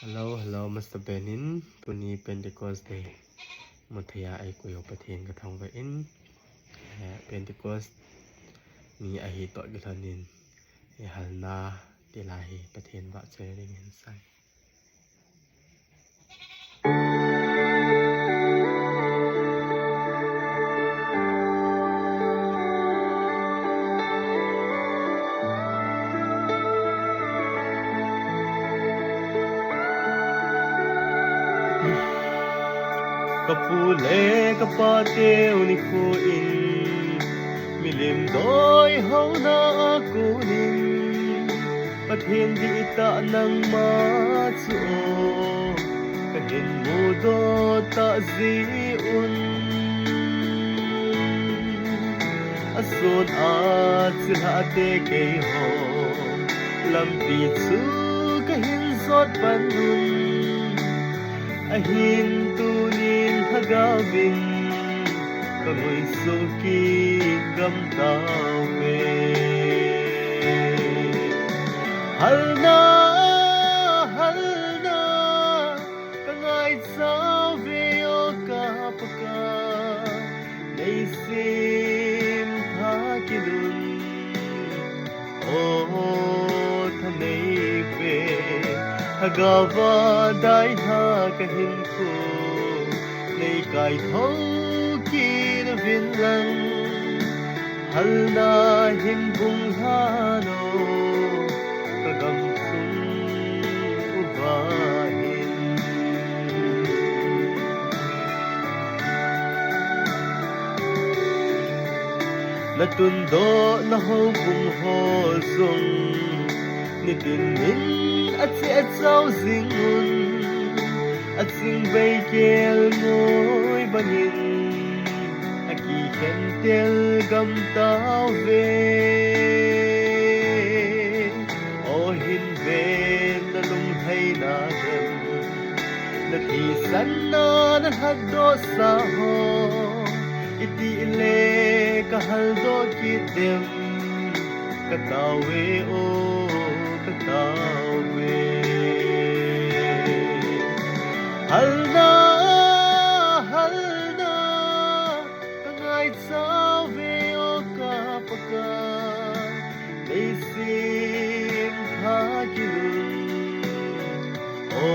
Hello Mr. Benin ปุนี Pentecost Day มัธยาไอกุยประเทศกระทองไว้อินPentecost มีอาหิตอกระทานินหัลนาติลาหิประเทศบะเจริญเงินใส่กะปูเลกะปาเตวนิคูอินมิลิมโดยเฮานากูนินประเทศดิตะนังมาสุกะเห็นมูโดตะซีอุนอสุนอาจิลาเตเกโฮลำปีซูกะเห็นสดปันนุนahin tunin hagawin kamoy suki kamtawe halna kangay sawe o kapaka naisim hakilun o tanaype hagawa dai ha kahin ko nei kai tho kin vin lang halna hin bung hano kagam sung ubahin natundo na ho bung ho sung ni tin min at si at sao zingun at sing bay kel ngôi banin aki kentel gam tao ve o hin ven na lung thay na dem na thi san na had do sa ho iti le kahal do kitem katawe o katawe halna kangay sawe o kapaka naisim hakilun o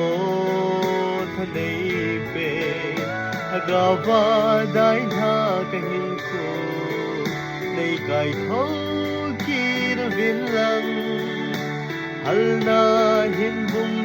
tanaype hagawa dai ha kahin ko nay kai tho kin vin lang halna hin bung